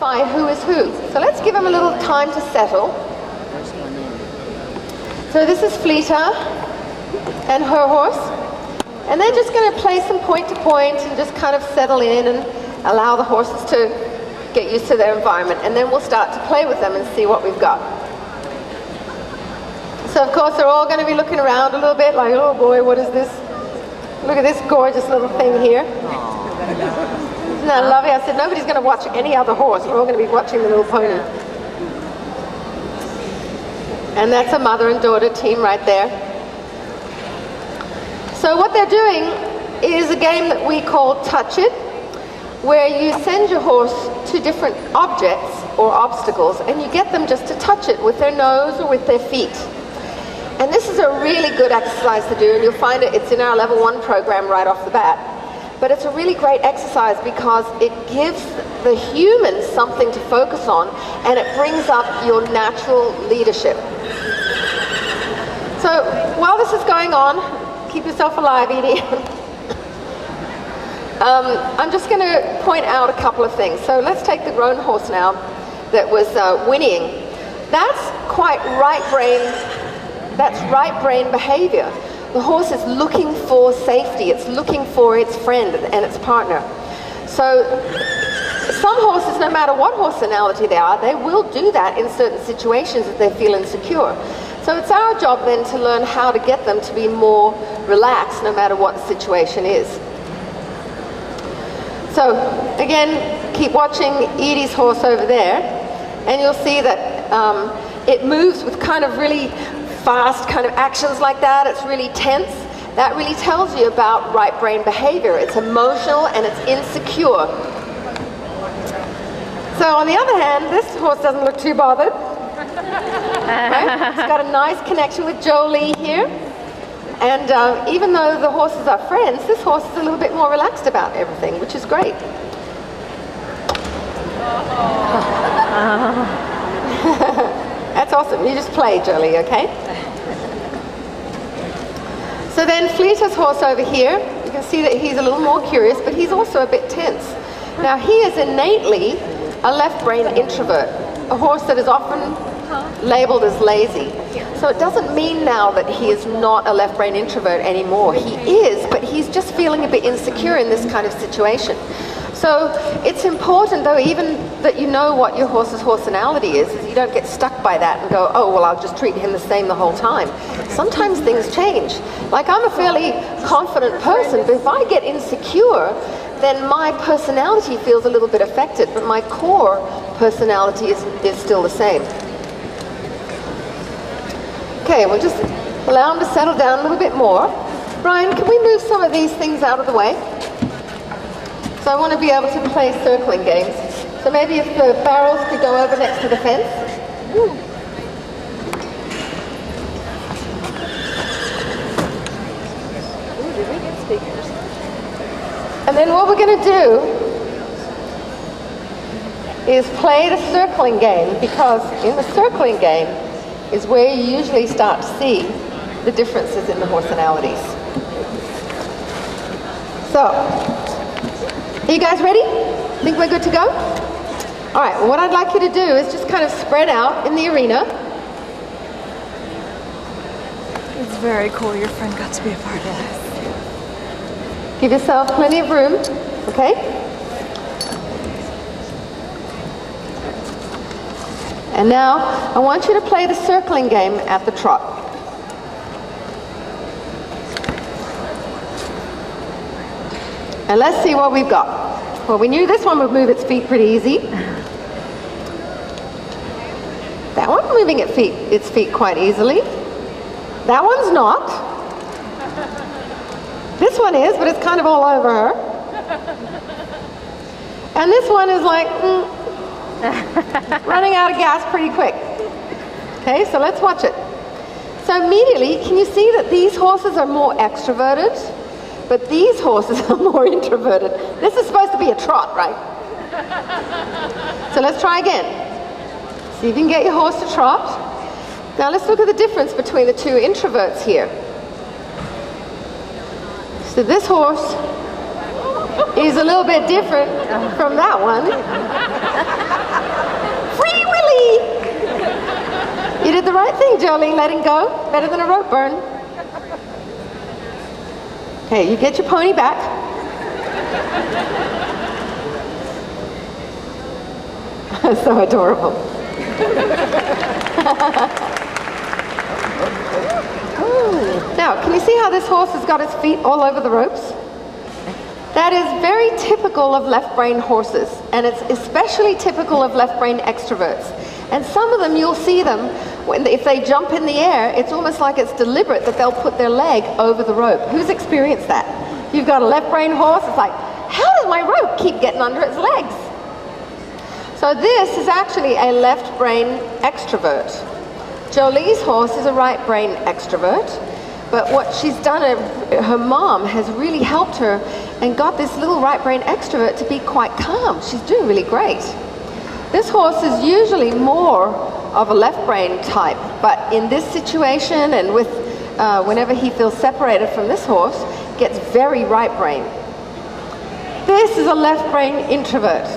identify who is who. So let's give them a little time to settle. So this is Fleeta and her horse. And they're just going to place them point to point and just kind of settle in and allow the horses to get used to their environment. And then we'll start to play with them and see what we've got. So of course they're all going to be looking around a little bit like, oh boy, what is this? Look at this gorgeous little thing here. Isn't that lovely? I said, nobody's going to watch any other horse. We're all going to be watching the little pony. And that's a mother and daughter team right there. So what they're doing is a game that we call Touch It, where you send your horse to different objects or obstacles and you get them just to touch it with their nose or with their feet. And this is a really good exercise to do, and you'll find it's in our level 1 program right off the bat. But it's a really great exercise because it gives the human something to focus on, and it brings up your natural leadership. So while this is going on, keep yourself alive, Edie. I'm just going to point out a couple of things. So let's take the grown horse now that was whinnying. That's quite right brain behavior. The horse is looking for safety. It's looking for its friend and its partner. So some horses, no matter what horsenality they are, they will do that in certain situations if they feel insecure. So it's our job then to learn how to get them to be more relaxed no matter what the situation is. So again, keep watching Edie's horse over there, and you'll see that it moves with kind of really fast kind of actions like that. It's really tense. That really tells you about right brain behavior. It's emotional and it's insecure. So on the other hand, this horse doesn't look too bothered. Right? It's got a nice connection with Jolie here. And even though the horses are friends, this horse is a little bit more relaxed about everything, which is great. That's awesome. You just play, Jolie, okay? So then Fleeta's horse over here, you can see that he's a little more curious, but he's also a bit tense. Now he is innately a left brain introvert, a horse that is often labeled as lazy. So it doesn't mean now that he is not a left brain introvert anymore. He is, but he's just feeling a bit insecure in this kind of situation. So it's important, though, even that you know what your horse's horsenality is you don't get stuck by that and go, oh, well, I'll just treat him the same the whole time. Sometimes things change. Like, I'm a fairly confident person, but if I get insecure, then my personality feels a little bit affected, but my core personality is still the same. Okay, we'll just allow him to settle down a little bit more. Brian, can we move some of these things out of the way? So I want to be able to play circling games. So maybe if the barrels could go over next to the fence. Did we get speakers? And then what we're going to do is play the circling game, because in the circling game is where you usually start to see the differences in the horsenalities. So, are you guys ready? Think we're good to go? All right, well, what I'd like you to do is just kind of spread out in the arena. It's very cool your friend got to be a part of this. Give yourself plenty of room, okay? And now, I want you to play the circling game at the trot. And let's see what we've got. Well, we knew this one would move its feet pretty easy. That one's moving its feet quite easily. That one's not. This one is, but it's kind of all over her. And this one is like, running out of gas pretty quick. Okay, so let's watch it. So immediately, can you see that these horses are more extroverted? But these horses are more introverted. This is supposed to be a trot, right? So let's try again. See if you can get your horse to trot. Now let's look at the difference between the two introverts here. So this horse is a little bit different from that one. Jolie, letting go. Better than a rope burn. Okay, you get your pony back. So adorable. Now, can you see how this horse has got his feet all over the ropes? That is very typical of left-brain horses, and it's especially typical of left-brain extroverts. And some of them, you'll see them, if they jump in the air, it's almost like it's deliberate that they'll put their leg over the rope. Who's experienced that? You've got a left-brain horse, it's like, how does my rope keep getting under its legs? So this is actually a left-brain extrovert. Jolie's horse is a right-brain extrovert, but what she's done, her mom has really helped her and got this little right-brain extrovert to be quite calm. She's doing really great. This horse is usually more of a left-brain type, but in this situation and with whenever he feels separated from this horse, gets very right-brain. This is a left-brain introvert.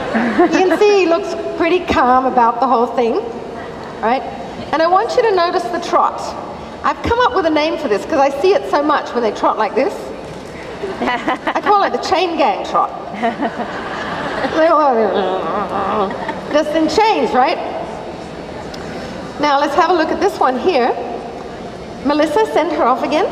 You can see he looks pretty calm about the whole thing, right? And I want you to notice the trot. I've come up with a name for this because I see it so much when they trot like this. I call it the chain gang trot. Just in chains, right? Now let's have a look at this one here. Melissa, send her off again.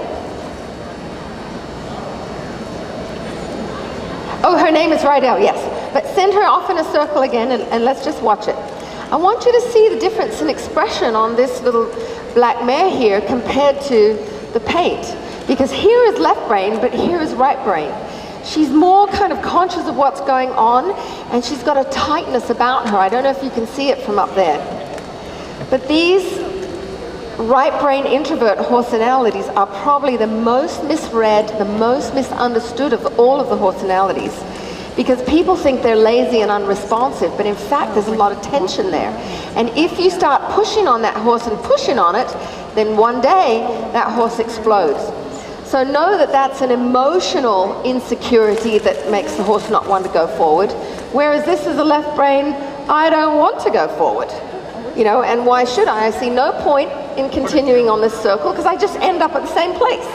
Oh, her name is Rydell, yes. But send her off in a circle again and let's just watch it. I want you to see the difference in expression on this little black mare here compared to the paint. Because here is left brain, but here is right brain. She's more kind of conscious of what's going on, and she's got a tightness about her. I don't know if you can see it from up there. But these right brain introvert horsenalities are probably the most misread, the most misunderstood of all of the horsenalities. Because people think they're lazy and unresponsive, but in fact there's a lot of tension there. And if you start pushing on that horse and pushing on it, then one day that horse explodes. So know that that's an emotional insecurity that makes the horse not want to go forward. Whereas this is a left brain, I don't want to go forward. You know, and why should I? I see no point in continuing on this circle because I just end up at the same place.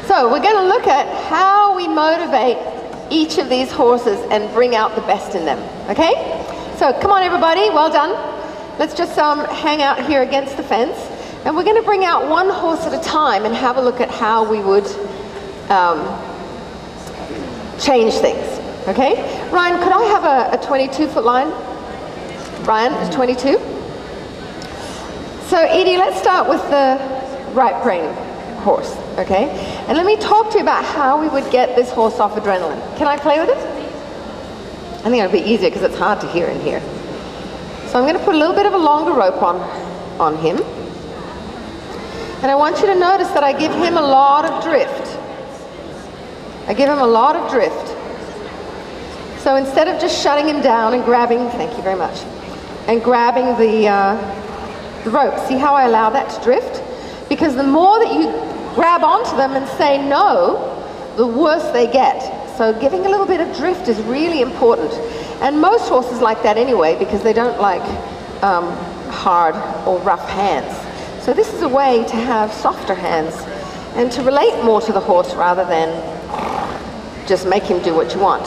So we're going to look at how we motivate each of these horses and bring out the best in them, okay? So come on everybody, well done. Let's just hang out here against the fence. And we're going to bring out one horse at a time and have a look at how we would change things, okay? Ryan, could I have a 22-foot line? Ryan is 22. So Edie, let's start with the right brain horse, okay? And let me talk to you about how we would get this horse off adrenaline. Can I play with it? I think it'll be easier because it's hard to hear in here. So I'm going to put a little bit of a longer rope on him. And I want you to notice that I give him a lot of drift. I give him a lot of drift. So instead of just shutting him down and grabbing, thank you very much, and grabbing the rope, see how I allow that to drift? Because the more that you grab onto them and say no, the worse they get. So giving a little bit of drift is really important. And most horses like that anyway because they don't like hard or rough hands. So this is a way to have softer hands and to relate more to the horse rather than just make him do what you want.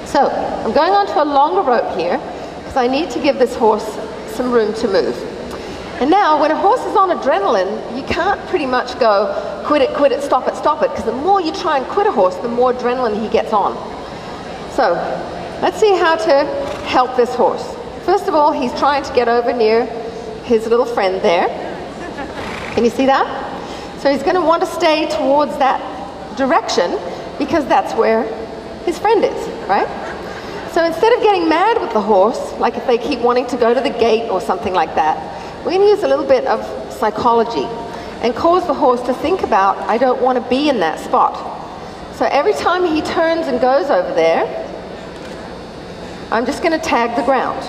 So I'm going on to a longer rope here because I need to give this horse some room to move. And now when a horse is on adrenaline, you can't pretty much go quit it, stop it, because the more you try and quit a horse, the more adrenaline he gets on. So let's see how to help this horse. First of all, he's trying to get over near his little friend there. Can you see that? So he's going to want to stay towards that direction because that's where his friend is, right? So instead of getting mad with the horse, like if they keep wanting to go to the gate or something like that, we're going to use a little bit of psychology and cause the horse to think about, I don't want to be in that spot. So every time he turns and goes over there, I'm just going to tag the ground.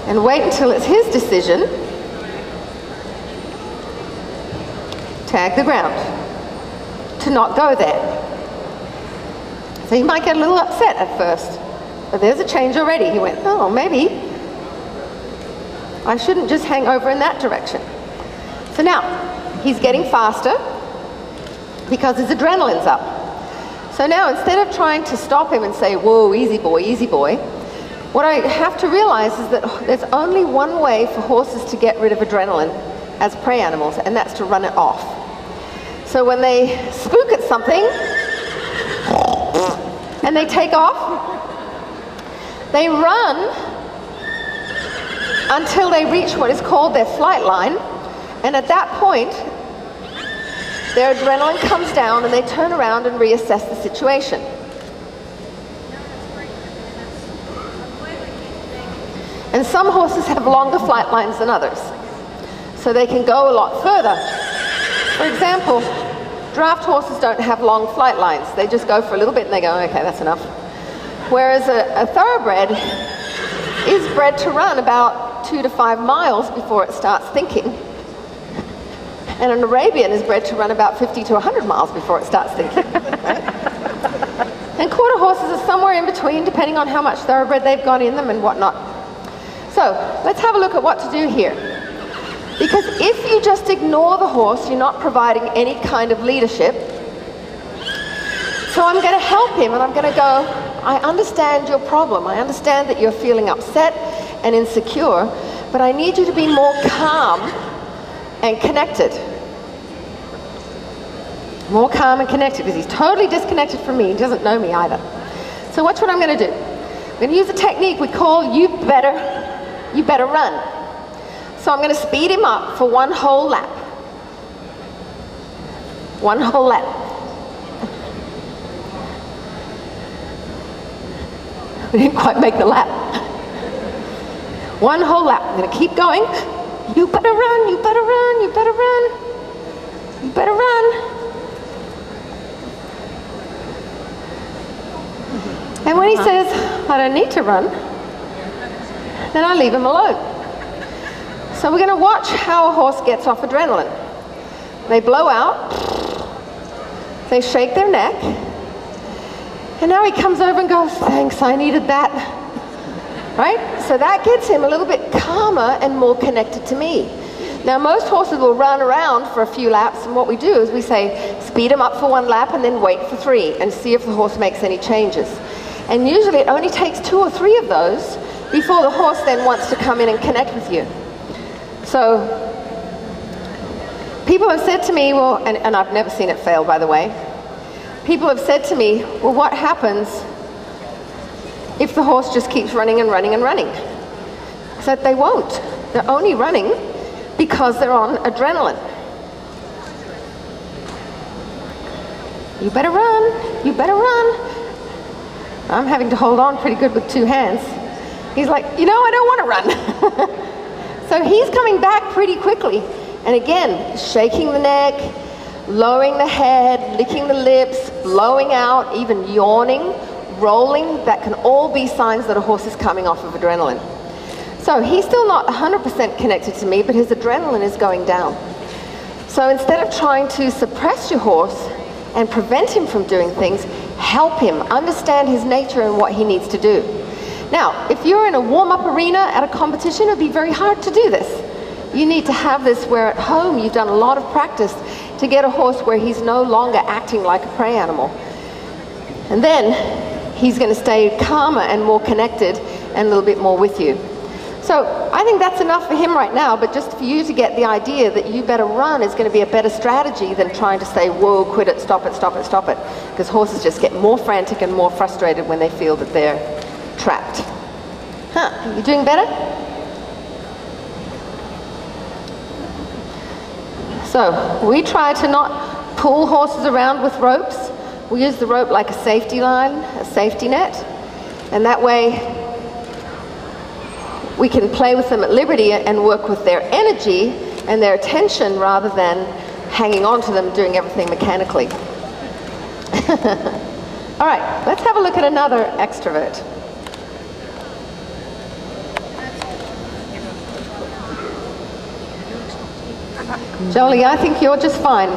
And wait until it's his decision. Tag the ground to not go there. So he might get a little upset at first, but there's a change already. He went, oh, maybe I shouldn't just hang over in that direction. So now, he's getting faster because his adrenaline's up. So now, instead of trying to stop him and say, whoa, easy boy, what I have to realize is that there's only one way for horses to get rid of adrenaline as prey animals, and that's to run it off. So when they spook at something and they take off, they run until they reach what is called their flight line, and at that point, their adrenaline comes down and they turn around and reassess the situation. And some horses have longer flight lines than others, so they can go a lot further. For example, draft horses don't have long flight lines. They just go for a little bit and they go, okay, that's enough. Whereas a thoroughbred is bred to run about 2 to 5 miles before it starts thinking. And an Arabian is bred to run about 50 to 100 miles before it starts thinking. Right? And quarter horses are somewhere in between, depending on how much thoroughbred they've got in them and whatnot. So let's have a look at what to do here. Because if you just ignore the horse, you're not providing any kind of leadership. So I'm going to help him and I'm going to go, I understand your problem. I understand that you're feeling upset and insecure, but I need you to be more calm and connected. More calm and connected, because he's totally disconnected from me. He doesn't know me either. So watch what I'm going to do. I'm going to use a technique we call you better run. So I'm going to speed him up for one whole lap. One whole lap. We didn't quite make the lap. One whole lap. I'm going to keep going. You better run, you better run, you better run. You better run. And when he says, I don't need to run, then I leave him alone. So we're going to watch how a horse gets off adrenaline. They blow out, they shake their neck, and now he comes over and goes, thanks, I needed that. Right? So that gets him a little bit calmer and more connected to me. Now most horses will run around for a few laps, and what we do is we say, speed him up for one lap and then wait for 3 and see if the horse makes any changes. And usually it only takes 2 or 3 of those before the horse then wants to come in and connect with you. So people have said to me, well, and I've never seen it fail, by the way. People have said to me, well, what happens if the horse just keeps running and running and running? I said they won't. They're only running because they're on adrenaline. You better run, you better run. I'm having to hold on pretty good with 2 hands. He's like, you know, I don't want to run. So he's coming back pretty quickly. And again, shaking the neck, lowering the head, licking the lips, blowing out, even yawning, rolling. That can all be signs that a horse is coming off of adrenaline. So he's still not 100% connected to me, but his adrenaline is going down. So instead of trying to suppress your horse and prevent him from doing things, help him understand his nature and what he needs to do. Now, if you're in a warm-up arena at a competition, it would be very hard to do this. You need to have this where at home you've done a lot of practice to get a horse where he's no longer acting like a prey animal. And then he's going to stay calmer and more connected and a little bit more with you. So I think that's enough for him right now, but just for you to get the idea that you better run is going to be a better strategy than trying to say, whoa, quit it, stop it, stop it, stop it. Because horses just get more frantic and more frustrated when they feel that they're trapped. Huh, you doing better? So we try to not pull horses around with ropes. We use the rope like a safety line, a safety net, and that way we can play with them at liberty and work with their energy and their attention rather than hanging on to them, doing everything mechanically. All right, let's have a look at another extrovert. Jolie, I think you're just fine.